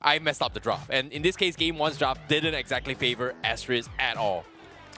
I messed up the draft. And in this case, Game 1's draft didn't exactly favor ASTERIS at all.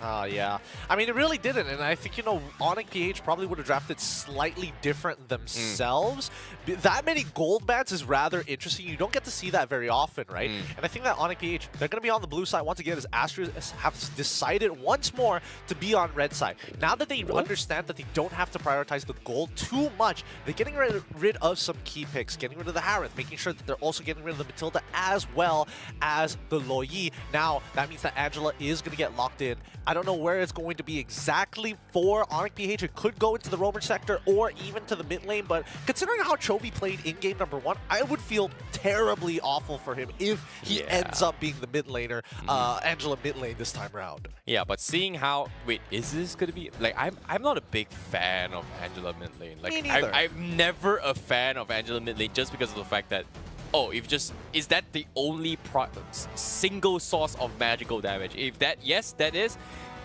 Yeah. I mean, it really didn't, and I think, you know, ONIC PH probably would have drafted slightly different themselves. That many gold bats is rather interesting. You don't get to see that very often, right? And I think that ONIC PH, they're going to be on the blue side once again, as ASTERIS have decided once more to be on red side. Now that they understand that they don't have to prioritize the gold too much, they're getting rid of some key picks, getting rid of the Harith, making sure that they're also getting rid of the Matilda as well as the Loyi. Now, that means that Angela is going to get locked in. I don't know where it's going to be exactly for ONIC PH. It could go into the Roamer sector or even to the mid lane, but considering how Chovy played in game number 1, I would feel terribly awful for him if he ends up being the mid laner, Angela mid lane this time around. Yeah, but seeing how... Wait, is this going to be... Like, I'm not a big fan of Angela mid lane. Like, Me neither. I'm never a fan of Angela mid lane just because of the fact that, oh, if just... Is that the only single source of magical damage? If that... Yes, that is.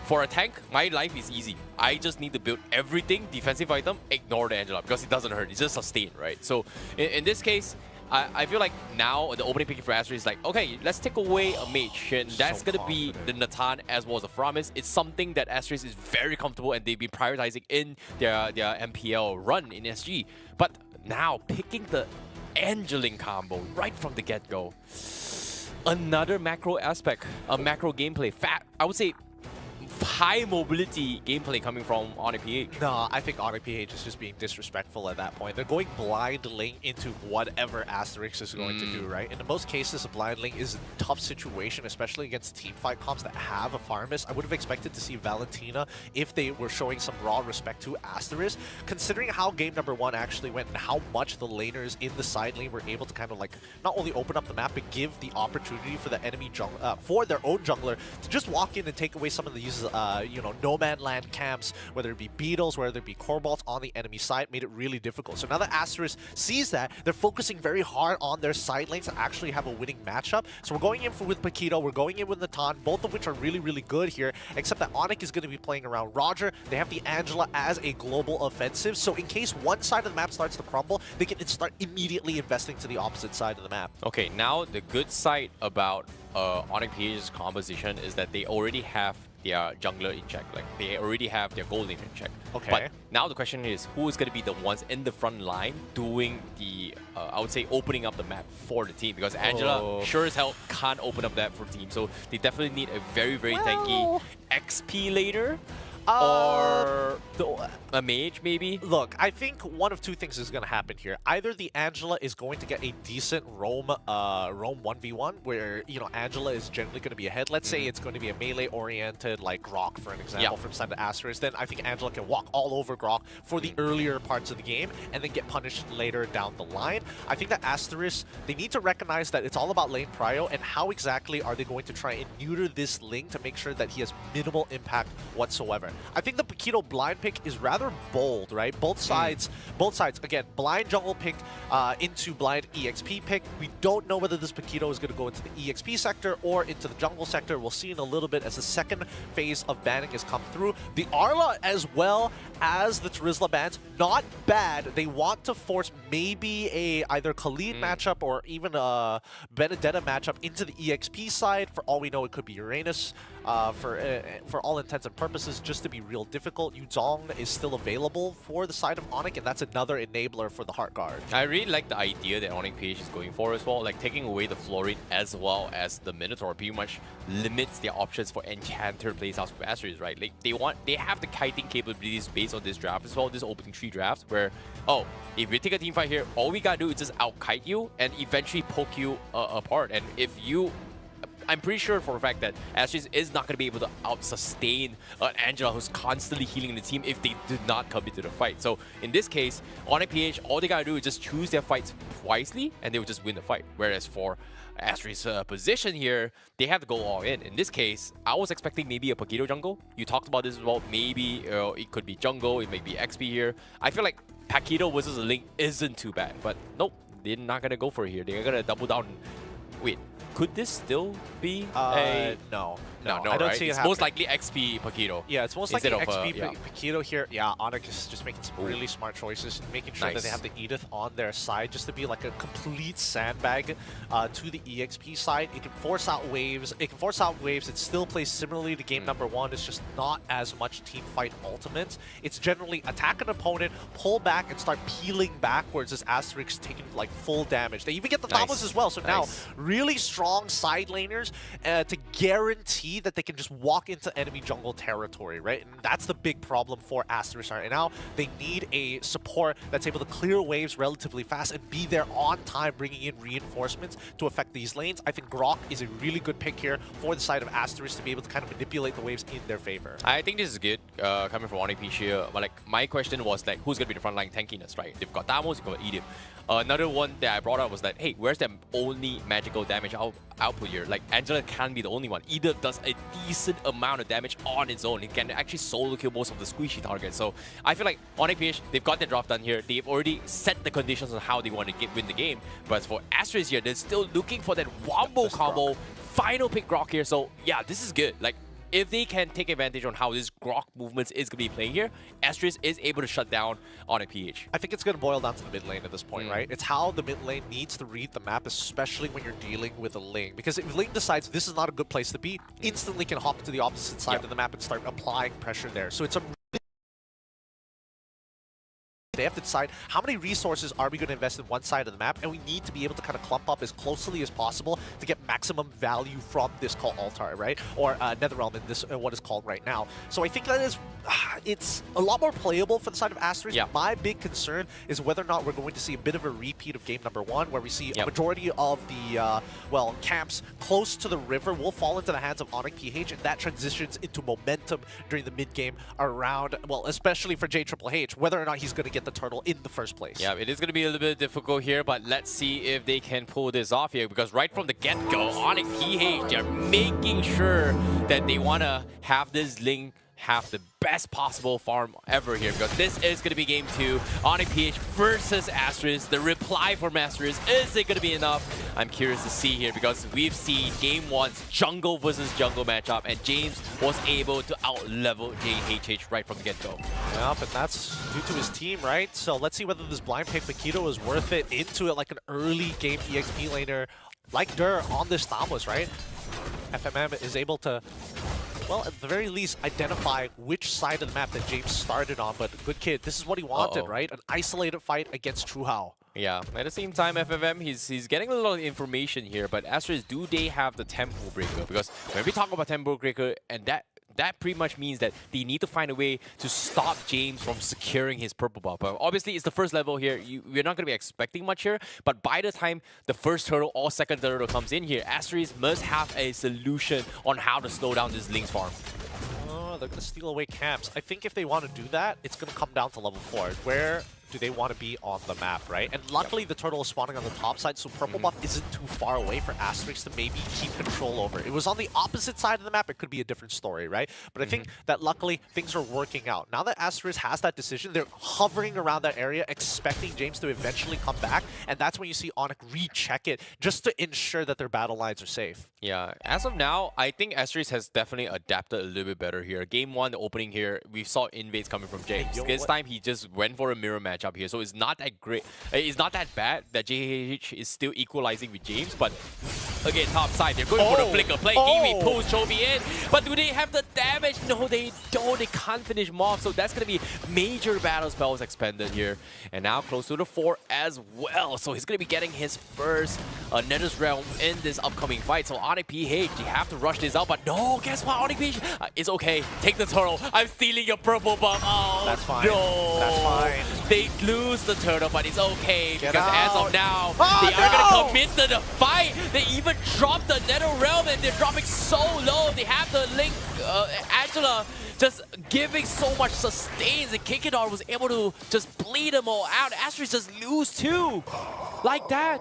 For a tank, my life is easy. I just need to build everything, defensive item, ignore the Angela, because it doesn't hurt. It's just sustain, right? So, in this case, I feel like now the opening pick for ASTERIS is like, okay, let's take away a mage, and that's going to be the Natan as well as the Framis. It's something that ASTERIS is very comfortable and they've been prioritizing in their MPL run in SG. But now, picking the Angeling combo right from the get-go. Another macro aspect, a macro gameplay. I would say high mobility gameplay coming from ONIC PH. No, I think ONIC PH is just being disrespectful at that point. They're going blind link into whatever ASTERIS is going to do, right? In most cases, a blind link is a tough situation, especially against teamfight comps that have a Farmus. I would have expected to see Valentina if they were showing some raw respect to ASTERIS. Considering how game number 1 actually went and how much the laners in the side lane were able to kind of like not only open up the map, but give the opportunity for the enemy for their own jungler to just walk in and take away some of the uses you know, no man land camps, whether it be beetles, whether it be Corbalts on the enemy side, made it really difficult. So now that ASTERIS sees that, they're focusing very hard on their side lanes to actually have a winning matchup. So we're going in with Paquito, we're going in with Natan, both of which are really, really good here, except that ONIC is going to be playing around Roger. They have the Angela as a global offensive, so in case one side of the map starts to crumble, they can start immediately investing to the opposite side of the map. Okay, now the good side about ONIC PH's composition is that they already have their jungler in check. Like, they already have their gold lane in check. Okay. But now the question is, who is going to be the ones in the front line doing the, I would say, opening up the map for the team? Because Angela sure as hell can't open up that for the team. So they definitely need a very, very tanky XP laner. Or a mage, maybe? Look, I think one of two things is going to happen here. Either the Angela is going to get a decent roam 1v1, where, you know, Angela is generally going to be ahead. Let's say it's going to be a melee-oriented, like Grok, for an example, from side to ASTERIS. Then I think Angela can walk all over Grok for the earlier parts of the game and then get punished later down the line. I think that ASTERIS, they need to recognize that it's all about lane prio and how exactly are they going to try and neuter this link to make sure that he has minimal impact whatsoever. I think the Paquito blind pick is rather bold, right? Both sides, again, blind jungle pick into blind EXP pick. We don't know whether this Paquito is going to go into the EXP sector or into the jungle sector. We'll see in a little bit as the second phase of banning has come through. The Arla as well as the Terizla bans, not bad. They want to force maybe a either Khalid matchup or even a Benedetta matchup into the EXP side. For all we know, it could be Uranus. For all intents and purposes, just to be real difficult, Yuzong is still available for the side of ONIC, and that's another enabler for the Heart Guard. I really like the idea that ONIC PH is going for as well, like taking away the Florine as well as the Minotaur pretty much limits their options for Enchanter playstyles for ASTERIS, right? Like they have the kiting capabilities based on this draft as well, this opening 3 drafts, where, oh, if we take a team fight here, all we gotta do is just out-kite you and eventually poke you apart. And if you... I'm pretty sure for a fact that ASTERIS is not going to be able to out-sustain Angela, who's constantly healing the team if they do not commit to the fight. So in this case, ONIC PH, all they got to do is just choose their fights wisely, and they will just win the fight. Whereas for ASTERIS' position here, they have to go all in. In this case, I was expecting maybe a Paquito jungle. You talked about this as well. Maybe it could be jungle, it may be XP here. I feel like Paquito versus a Link isn't too bad, but nope, they're not going to go for it here. They're going to double down. Wait. could this still be No, No, I don't right? see it It's happening. most likely XP Paquito. Yeah, it's most instead likely of, XP yeah. Paquito here. Yeah, ONIC is just making some really smart choices, making sure that they Nice. have the Edith on their side just to be like a complete sandbag to the EXP side. It can force out waves. It still plays similarly to game number 1. It's just not as much team fight ultimates. It's generally attack an opponent, pull back, and start peeling backwards as ASTERIS taking like full damage. They even get the Thamos as well. So now really strong side laners to guarantee that they can just walk into enemy jungle territory, right? And that's the big problem for ASTERIS right now. They need a support that's able to clear waves relatively fast and be there on time, bringing in reinforcements to affect these lanes. I think Grok is a really good pick here for the side of ASTERIS to be able to kind of manipulate the waves in their favor. I think this is good coming from ONIC here. But like my question was like, who's gonna be the frontline tankiness, right? They've got Thamos, they've got Edith. Another one that I brought up was that, hey, where's the only magical damage output here? Like, Angela can't be the only one. Edith does a decent amount of damage on its own. It can actually solo kill most of the squishy targets. So I feel like ONIC, they've got their draft done here. They've already set the conditions on how they want to win the game. But for ASTERIS here, they're still looking for that wombo combo. Final pick Grok here. So yeah, this is good. Like, if they can take advantage on how this Grok movements is going to be playing here, ASTERIS is able to shut down ONIC PH. I think it's going to boil down to the mid lane at this point, right? It's how the mid lane needs to read the map, especially when you're dealing with a Ling. Because if Ling decides this is not a good place to be, instantly can hop to the opposite side of the map and start applying pressure there. So it's a they have to decide how many resources are we going to invest in one side of the map, and we need to be able to kind of clump up as closely as possible to get maximum value from this called Altar, right? Or Netherrealm in this what is called right now. So I think that is it's a lot more playable for the side of ASTERIS. My big concern is whether or not we're going to see a bit of a repeat of game number 1, where we see a majority of the camps close to the river will fall into the hands of ONIC PH, and that transitions into momentum during the mid game around, well, especially for JHHH, whether or not he's going to get the turtle in the first place. Yeah, it is going to be a little bit difficult here, but let's see if they can pull this off here, because right from the get-go, ONIC PH, they're making sure that they want to have this Ling have the best possible farm ever here, because this is going to be game 2. ONIC PH versus ASTERIS. The reply for Masters, is it going to be enough? I'm curious to see here, because we've seen game 1's jungle versus jungle matchup, and James was able to out-level JHH right from the get-go. Yep, and that's due to his team, right? So let's see whether this blind pick Paquito is worth it into it like an early game EXP laner like Dur on this Thamos, right? FMM is able to, well, at the very least, identify which side of the map that James started on. But good kid, this is what he wanted, right? An isolated fight against True Hao. Yeah, at the same time, FFM, he's getting a lot of information here, but ASTERIS, do they have the tempo breaker? Because when we talk about tempo breaker, and that pretty much means that they need to find a way to stop James from securing his purple buff. But obviously, it's the first level here. We're not going to be expecting much here. But by the time the first turtle or second turtle comes in here, ASTERIS must have a solution on how to slow down this Ling's farm. Oh, they're going to steal away camps. I think if they want to do that, it's going to come down to level 4. Where do they want to be on the map, right? And luckily, the turtle is spawning on the top side, so purple buff isn't too far away for ASTERIS to maybe keep control over. It was on the opposite side of the map, it could be a different story, right? But I think that luckily, things are working out. Now that ASTERIS has that decision, they're hovering around that area, expecting James to eventually come back, and that's when you see ONIC recheck it, just to ensure that their battle lines are safe. Yeah, as of now, I think ASTERIS has definitely adapted a little bit better here. Game 1, the opening here, we saw invades coming from James. This time, he just went for a mirror matchup here, so it's not that great. It's not that bad that JHH is still equalizing with James, but again, top side, they're going for the flicker play. Kiwi pulls Chovy in, but do they have the damage? No, they don't. They can't finish him off, so that's going to be major battle spells expended here. And now close to the 4 as well, so he's going to be getting his first Nether's Realm in this upcoming fight. So ONIC PH, you have to rush this out, but no, guess what, ONIC PH, it's okay. Take the turtle. I'm stealing your purple buff. Oh, that's fine. No. That's fine. They lose the turtle, but it's okay, because as of now, they are going to commit to the fight. They even dropped the Nether Realm, and they're dropping so low. They have the Link, Angela, just giving so much sustains, and Kikidar was able to just bleed them all out. ASTERIS just lose too, like that.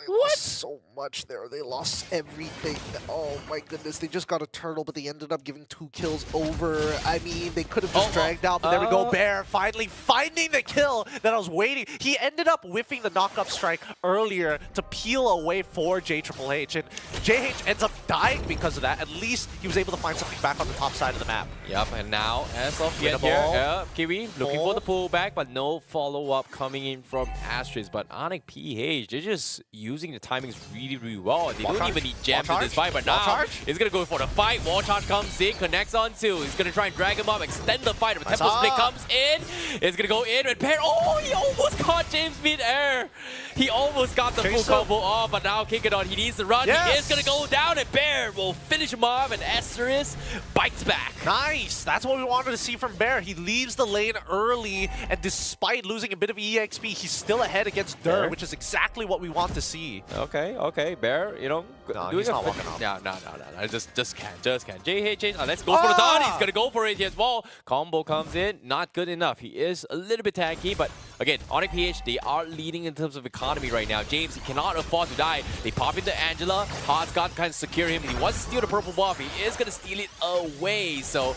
What? lost so much there. They lost everything. Oh my goodness. They just got a turtle, but they ended up giving 2 kills over. I mean, they could have just dragged out, but there we go. Bear finally finding the kill that I was waiting. He ended up whiffing the knock-up strike earlier to peel away for JHH, and JH ends up dying because of that. At least he was able to find something back on the top side of the map. Yep, and now, as of yet here, Kiwi looking for the pullback, but no follow-up coming in from ASTERIS. But ONIC PH, they're just using the timings really, really well. They don't even need gems in this fight, but now he's going to go for the fight. Wall charge comes in, connects on 2. He's going to try and drag him up, extend the fight. But Tempo Split comes in. It's going to go in and pair. Oh, he almost caught James mid-air. He almost got the full combo off, but now Kikadon, he needs to run. He is going to go down, and Bear will finish him off, and ASTERIS bites back. Nice! That's what we wanted to see from Bear. He leaves the lane early, and despite losing a bit of EXP, he's still ahead against Dur, which is exactly what we want to see. Okay, Bear, you know, no, he's not walking off. No, just can't. JHH, let's go for the dot. He's gonna go for it here as well. Combo comes in, not good enough. He is a little bit tanky, but again, ONIC PH, they are leading in terms of economy right now. James, he cannot afford to die. They pop into Angela. Hot's got to kind of secure him. He wants to steal the purple buff. He is gonna steal it away. So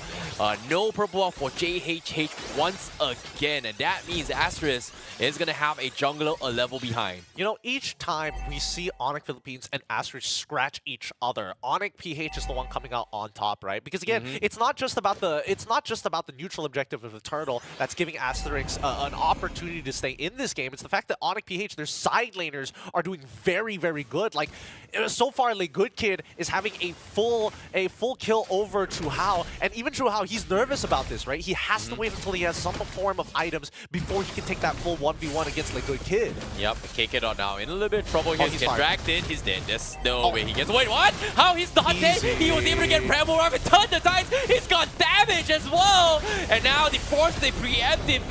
no purple buff for JHH once again, and that means ASTERIS is gonna have a jungler a level behind. You know, each time we see ONIC Philippines and ASTERIS scratch each other, ONIC PH is the one coming out on top, right? Because again, it's not just about the neutral objective of the turtle that's giving ASTERIS an opportunity to stay in this game. It's the fact that ONIC PH, their side laners, are doing very, very good. Like so far, Le Good Kid is having a full kill over Chu Hao, and even Chu Hao, he's nervous about this, right? He has to wait until he has some form of items before he can take that full 1v1 against Le Good Kid. Yep, Kikadon now in a little bit of trouble here. He's getting dragged in. He's dead. There's no way he gets. Wait, what? How? He's not dead? He was able to get Preble off a ton of times. He's got damage as well. And now they forced the preemptive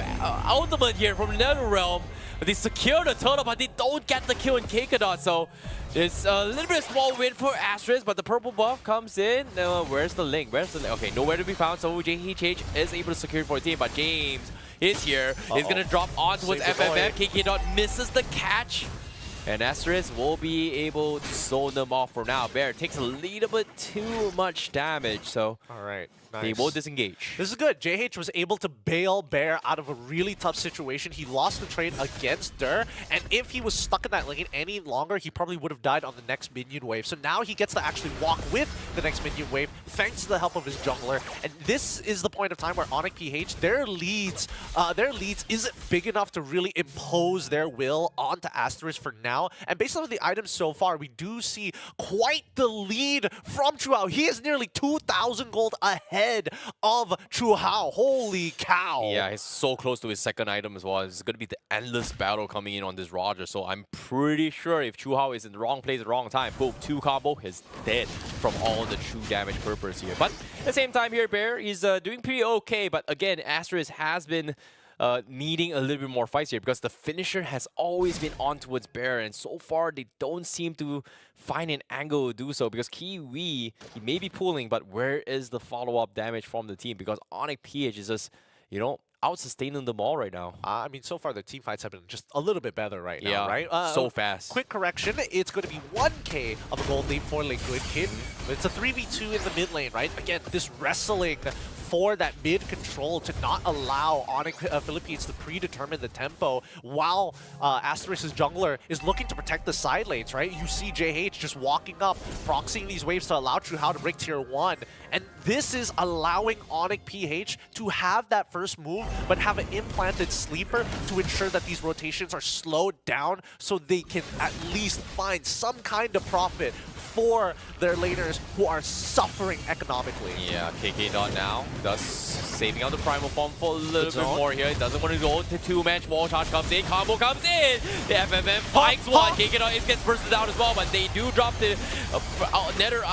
ultimate here from NetherRealm. They secure the turtle, but they don't get the kill in Kikadon. So it's a little bit of small win for ASTERIS, but the purple buff comes in. Where's the link? Okay, nowhere to be found. So JHH is able to secure it for a team, but James is here. He's going to drop on towards FFF. Kikadon misses the catch. And ASTERIS will be able to zone them off for now. Bear takes a little bit too much damage, so they will disengage. This is good. JH was able to bail Bear out of a really tough situation. He lost the trade against Dur, and if he was stuck in that lane any longer, he probably would have died on the next minion wave. So now he gets to actually walk with the next minion wave, thanks to the help of his jungler. And this is the point of time where ONIC PH, their leads isn't big enough to really impose their will onto ASTERIS for now. And based on the items so far, we do see quite the lead from Chu Hao. He is nearly 2,000 gold ahead of Chu Hao. Holy cow. Yeah, he's so close to his second item as well. It's going to be the endless battle coming in on this Roger. So I'm pretty sure if Chu Hao is in the wrong place at the wrong time, boom, 2 combo, he's dead from all the true damage purpose here. But at the same time here, Bear, he's doing pretty okay. But again, ASTERIS has been needing a little bit more fights here because the finisher has always been on towards Bear, and so far they don't seem to find an angle to do so because Kiwi, he may be pulling, but where is the follow-up damage from the team? Because ONIC PH is just, you know, out-sustaining them all right now. I mean, so far the team fights have been just a little bit better right now, right? So fast. Quick correction, it's going to be 1k of a gold lead for Le Good Kid. But it's a 3v2 in the mid lane, right? Again, this wrestling for that mid control to not allow ONIC Philippines to predetermine the tempo while ASTERIS' jungler is looking to protect the side lanes, right? You see JH just walking up, proxying these waves to allow Chu Hao to break tier 1. And this is allowing ONIC PH to have that first move, but have an implanted sleeper to ensure that these rotations are slowed down so they can at least find some kind of profit for their laners who are suffering economically. Yeah, Kikadon now does saving out the primal form for a little bit more here. He doesn't want to go to 2-match. Wall charge comes in, combo comes in. The FFM finds one. Kikadon gets bursted out as well, but they do drop the Nether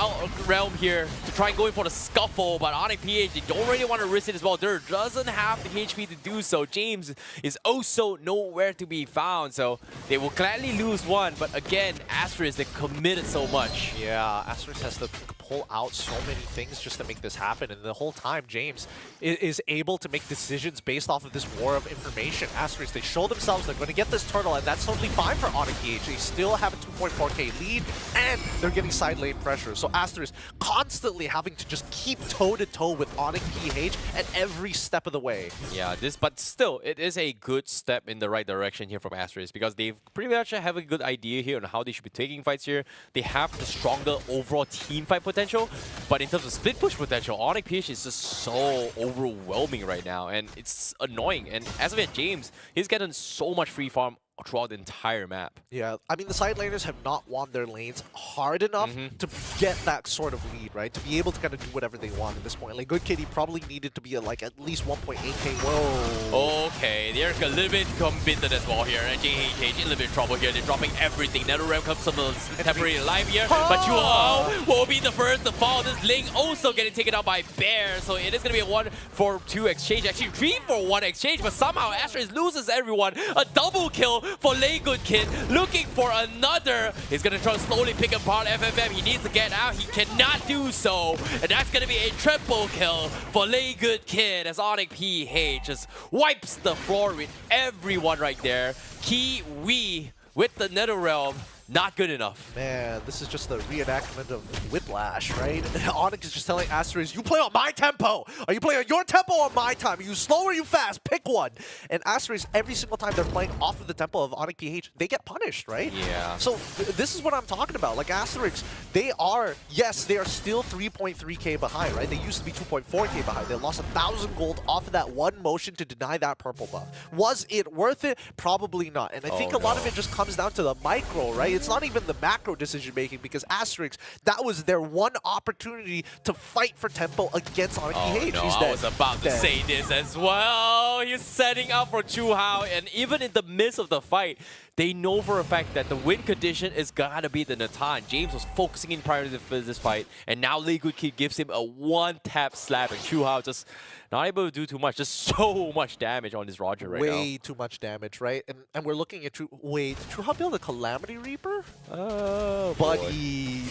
realm here to try and go in for the scuffle. But ONIC PH, they don't really want to risk it as well. Dur doesn't have the HP to do so. James is also nowhere to be found, so they will gladly lose one. But again, ASTERIS, they committed so much. Yeah, ASTERIS has the pull out so many things just to make this happen. And the whole time, James is able to make decisions based off of this war of information. ASTERIS, they show themselves they're going to get this turtle, and that's totally fine for ONIC PH. They still have a 2.4k lead, and they're getting side lane pressure. So ASTERIS constantly having to just keep toe-to-toe with ONIC PH at every step of the way. Yeah, but still, it is a good step in the right direction here from ASTERIS, because they pretty much have a good idea here on how they should be taking fights here. They have the stronger overall team fight potential, but in terms of split push potential, ONIC PH is just so overwhelming right now, and it's annoying. And as of yet, James, he's getting so much free farm throughout the entire map. Yeah, I mean, the side laners have not won their lanes hard enough to get that sort of lead, right? To be able to kind of do whatever they want at this point. Like, Good Kid, he probably needed to be at, like, at least 1.8k. Whoa. Okay, they're a little bit committed as well here, and JHH in a little bit of trouble here. They're dropping everything. NetherRealm comes some temporary alive here, but Chuao will be the first to fall. This Ling also getting taken out by Bear, so it is going to be a 1-for-2 exchange. Actually, 3-for-1 exchange, but somehow ASTERIS loses everyone. A double kill for Lay Good Kid, looking for another. He's gonna try to slowly pick apart FFM. He needs to get out. He cannot do so. And that's gonna be a triple kill for Lay Good Kid as ONIC PH just wipes the floor with everyone right there. Kiwi with the NetherRealm. Not good enough. Man, this is just the reenactment of Whiplash, right? ONIC is just telling ASTERIS, you play on my tempo! Are you playing on your tempo or my time? Are you slow or are you fast? Pick one! And ASTERIS, every single time they're playing off of the tempo of ONIC PH, they get punished, right? Yeah. So this is what I'm talking about. Like, ASTERIS, they are, yes, they are still 3.3k behind, right? They used to be 2.4k behind. They lost 1,000 gold off of that one motion to deny that purple buff. Was it worth it? Probably not. And I think a lot of it just comes down to the micro, right? It's not even the macro decision making, because ASTERIS, that was their one opportunity to fight for tempo against ONIC PH. No, I was about to say this as well. He's setting up for Chu Hao, and even in the midst of the fight, they know for a fact that the win condition is gonna be the Natan. James was focusing in prior to this fight, and now Lay Good Kid gives him a one-tap slap, and Chu Hao just not able to do too much. Just so much damage on this Roger right now. Way too much damage, right? And we're looking at wait, did Chu Hao build a Calamity Reaper? Oh, buddy. You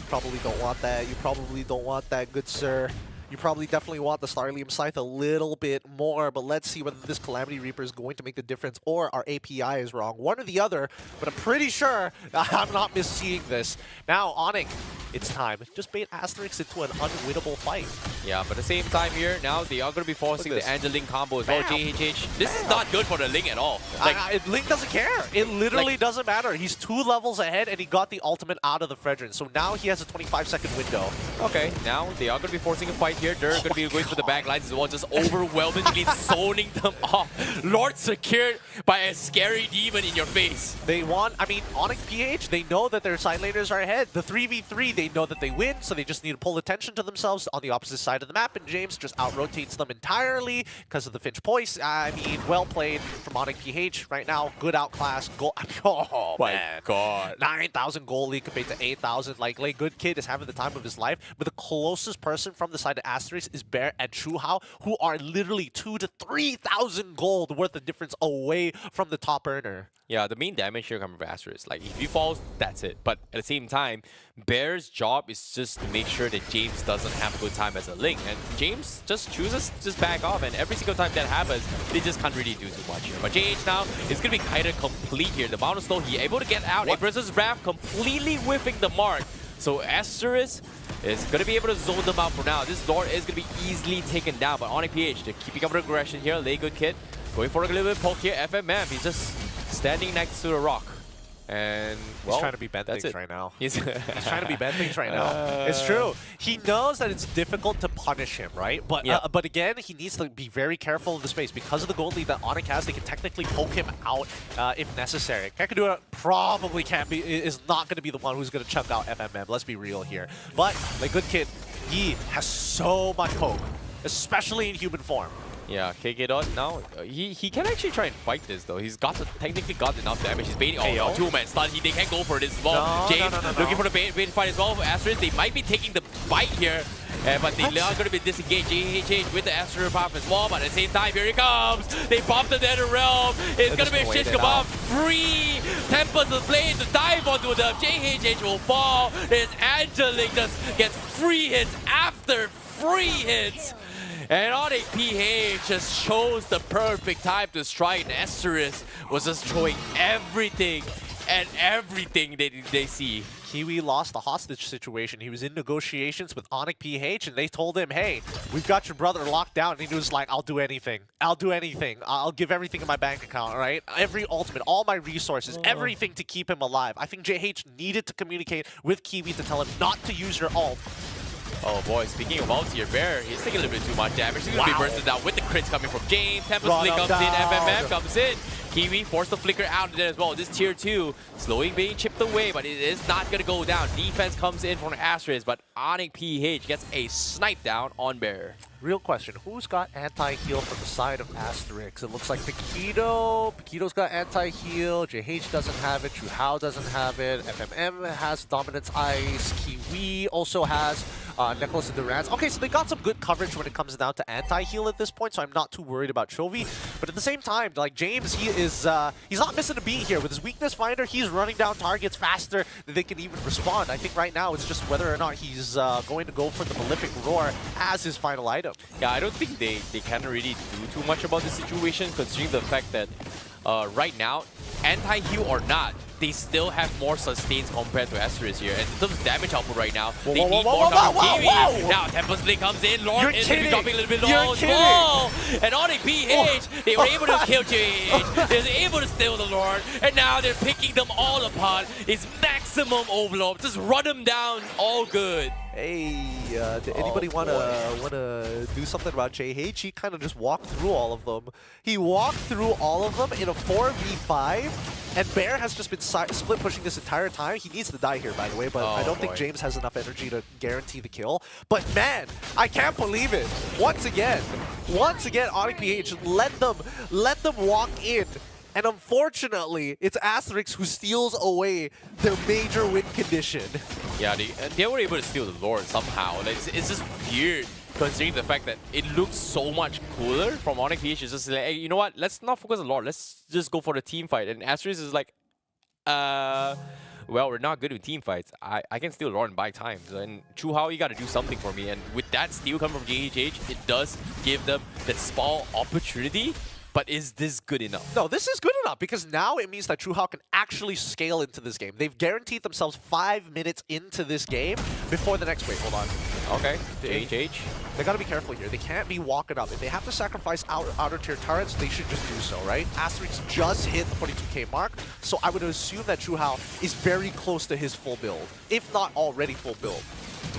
probably don't want that. You probably don't want that, good sir. You probably definitely want the Starlium Scythe a little bit more, but let's see whether this Calamity Reaper is going to make the difference or our API is wrong. One or the other, but I'm pretty sure I'm not misseeing this. Now, ONIC, it's time. Just bait ASTERIS into an unwinnable fight. Yeah, but at the same time here, now they are going to be forcing the Angeling combo as well. JHH. This is not good for the Ling at all. Like, Ling doesn't care. It literally doesn't matter. He's 2 levels ahead, and he got the ultimate out of the Fredrin. So now he has a 25-second window. Okay, now they are going to be forcing a fight here. They're going to be going for the back lines as well, just overwhelmingly zoning them off. Lord secured by a scary demon in your face. They want, I mean, ONIC PH, they know that their side laners are ahead. The 3v3, they know that they win, so they just need to pull attention to themselves on the opposite side of the map, and James just out-rotates them entirely because of the Finch Poise. I mean, well played from ONIC PH right now. Good outclass. Oh, my man. God. 9,000 gold lead compared to 8,000. Like, Lay Good Kid is having the time of his life, but the closest person from the side of ASTERIS is Bear and Chu Hao, who are literally 2,000 to 3,000 gold worth of difference away from the top earner. Yeah, the main damage here comes from ASTERIS. Like, if he falls, that's it. But at the same time, Bear's job is just to make sure that James doesn't have a good time as a Ling. And James just chooses to just back off. And every single time that happens, they just can't really do too much here. But JH now is going to be kind of complete here. The Mountain Snow, he able to get out. Empress's Wrath completely whiffing the mark. So ASTERIS is going to be able to zone them out for now. This Lord is going to be easily taken down by ONIC PH. They're keeping up with aggression here. Lay Good Kid going for a little bit of poke here. FMM, he's just standing next to the rock. And, well, he's trying to be bad things right now. He's trying to be bad things right now. It's true. He knows that it's difficult to punish him, right? But but again, he needs to be very careful of the space. Because of the gold lead that ONIC has, they can technically poke him out if necessary. Kakadura probably is not going to be the one who's going to chunk out FMM. Let's be real here. But Lay Good Kid, he has so much poke, especially in human form. Yeah, KK now, he can actually try and fight this though. He's technically got enough damage. He's baiting. Oh no, 2-man stun. They can't go for this as well. James looking for the bait fight as well for ASTERIS. They might be taking the bite here. But they are going to be disengaged. JHH with the Astro Pop as well, but at the same time, here he comes. They bump the Nether Realm. It's going to be a shish kebab. Free Tempest is playing to dive onto them. JHH will fall. This Angelic just gets free hits after free hits. And ONIC PH just chose the perfect time to strike. And ASTERIS was just throwing everything and everything they see. Kiwi lost the hostage situation. He was in negotiations with ONIC PH, and they told him, hey, we've got your brother locked down. And he was like, I'll do anything. I'll do anything. I'll give everything in my bank account, right? Every ultimate, all my resources, everything to keep him alive. I think JH needed to communicate with Kiwi to tell him not to use your ult. Oh boy, speaking of ulti here, Bear, he's taking a little bit too much damage. He's going to be bursted down with the crits coming from James. Tempest Flick comes in, FMM comes in. Kiwi forced the flicker out there as well. This tier 2, slowly being chipped away, but it is not going to go down. Defense comes in from ASTERIS, but ONIC PH gets a snipe down on Bear. Real question, who's got anti-heal from the side of ASTERIS? It looks like Paquito. Paquito's got anti-heal. JH doesn't have it. Chuhao doesn't have it. FMM has Dominance Ice. Kiwi also has Nicholas and Durant. Okay, so they got some good coverage when it comes down to anti-heal at this point, so I'm not too worried about Chovy. But at the same time, like James, he's not missing a beat here. With his weakness finder, he's running down targets faster than they can even respond. I think right now it's just whether or not he's going to go for the Malefic Roar as his final item. Yeah, I don't think they can really do too much about the situation, considering the fact that right now, anti-heal or not, they still have more sustains compared to ASTERIS here. And in terms of damage output right now, they need more coming from Kiwi. Now Tempest Blade comes in, Lord is dropping a little bit low as well. And ONIC PH, they were able to kill JH, they were able to steal the Lord, and now they're picking them all apart. It's maximum overload, just run them down, all good. Hey, did anybody wanna do something about JH? He kind of just walked through all of them. He walked through all of them in a 4v5, and Bear has just been split pushing this entire time. He needs to die here, by the way, but I don't think James has enough energy to guarantee the kill. But man, I can't believe it. Once again, ONIC PH let them walk in. And unfortunately, it's ASTERIS who steals away their major win condition. Yeah, they were able to steal the Lord somehow. It's just weird, considering the fact that it looks so much cooler from ONIC PH. It's just like, hey, you know what? Let's not focus on Lord. Let's just go for the team fight. And ASTERIS is like, well, we're not good with team fights. I can steal Lord and buy time. So, and Chuhao, you got to do something for me. And with that steal coming from JHH, it does give them that small opportunity. But is this good enough? No, this is good enough because now it means that Chuhao can actually scale into this game. They've guaranteed themselves 5 minutes into this game before the next wave. Hold on. Okay, JHH. They gotta be careful here. They can't be walking up. If they have to sacrifice outer tier turrets, they should just do so, right? ASTERIS just hit the 42k mark, so I would assume that Chuhao is very close to his full build, if not already full build.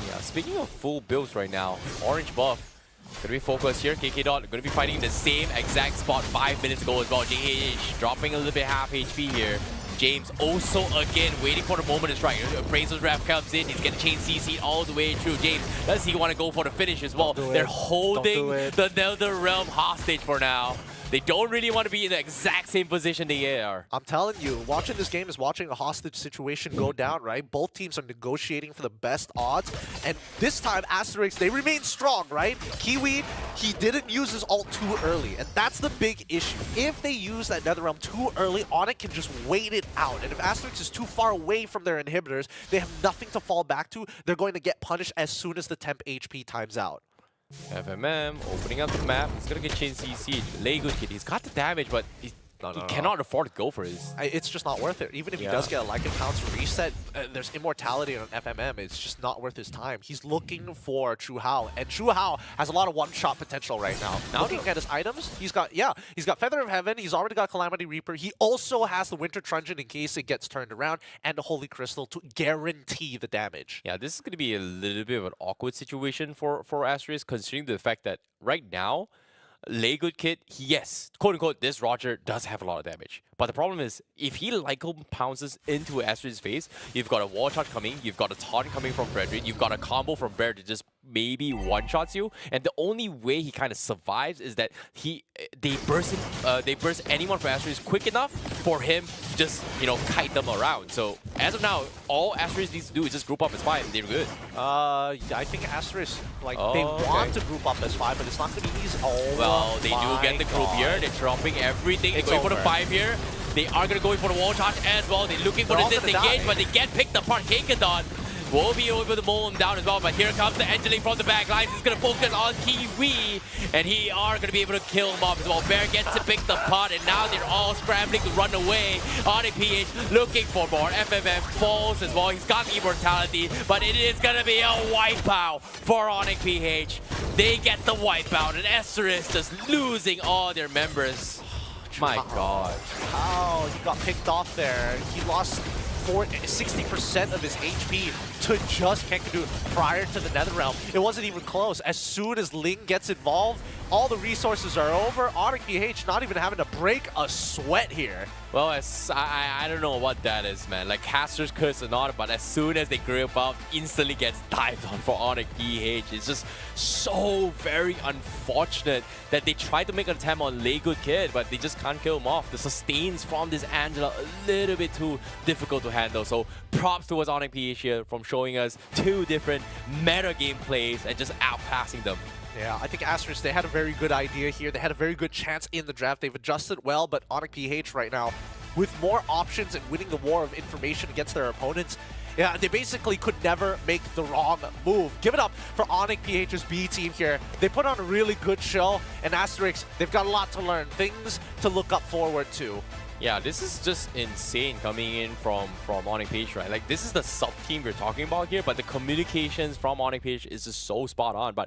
Yeah, speaking of full builds right now, orange buff. Gonna be focused here, KK Dot gonna be fighting the same exact spot 5 minutes ago as well. JH dropping a little bit half HP here. James also again waiting for the moment to strike. Appraiser's Wrath comes in, he's gonna chain CC all the way through. James, does he want to go for the finish as well? They're holding the Nether Realm hostage for now. They don't really want to be in the exact same position they are. I'm telling you, watching this game is watching a hostage situation go down, right? Both teams are negotiating for the best odds. And this time, ASTERIS, they remain strong, right? Kiwi, he didn't use his ult too early. And that's the big issue. If they use that Netherrealm too early, ONIC can just wait it out. And if ASTERIS is too far away from their inhibitors, they have nothing to fall back to. They're going to get punished as soon as the temp HP times out. FMM opening up the map. He's gonna get chain CC. Lay good kid. He's got the damage, but he cannot afford to go for his. It's just not worth it. Even if he does get a Lycan Pounce reset, there's immortality on FMM. It's just not worth his time. He's looking for Chuhao, and Chuhao has a lot of one-shot potential right now. Looking at his items, he's got Feather of Heaven. He's already got Calamity Reaper. He also has the Winter Truncheon in case it gets turned around, and the Holy Crystal to guarantee the damage. Yeah, this is gonna be a little bit of an awkward situation for ASTERIS, considering the fact that right now, Lay Good Kid, yes, quote-unquote, this Roger does have a lot of damage. But the problem is, if he Lycan pounces into ASTERIS' face, you've got a wall charge coming, you've got a taunt coming from Frederick, you've got a combo from Bear to just maybe one-shots you, and the only way he kind of survives is that they burst anyone from ASTERIS quick enough for him to just, you know, kite them around. So as of now, all ASTERIS needs to do is just group up as 5 and they're good. Yeah, I think ASTERIS, like, they want to group up as 5, but it's not going to be easy. Oh, well, they do get the group here. They're dropping everything. They're going for the 5 here. They are going to go for the wall charge as well. They're looking for the disengage, but they get picked apart. Kakadon will be able to mow him down as well, but here comes the Angelique from the back lines. He's going to focus on Kiwi, and he are going to be able to kill him off as well. Bear gets to pick the pot, and now they're all scrambling to run away. ONIC PH looking for more. FFM falls as well. He's got immortality, but it is going to be a wipeout for ONIC PH. They get the wipeout, and ASTERIS just losing all their members. My God. How he got picked off there. He lost 60% of his HP to just Kenkadu prior to the Netherrealm. It wasn't even close. As soon as Ling gets involved, all the resources are over. ONIC PH not even having to break a sweat here. Well, I don't know what that is, man. Like, Caster's curse or not, but as soon as they grip up, instantly gets dived on for ONIC PH. It's just so very unfortunate that they tried to make an attempt on Lego Kid, but they just can't kill him off. The sustains from this Angela a little bit too difficult to handle. So props towards ONIC PH here from showing us 2 different meta game plays and just outpassing them. Yeah, I think ASTERIS, they had a very good idea here. They had a very good chance in the draft. They've adjusted well, but ONIC PH right now, with more options and winning the war of information against their opponents, yeah, they basically could never make the wrong move. Give it up for ONIC PH's B team here. They put on a really good show, and ASTERIS, they've got a lot to learn, things to look up forward to. Yeah, this is just insane coming in from ONIC PH, right? Like, this is the sub-team we're talking about here, but the communications from ONIC PH is just so spot on. But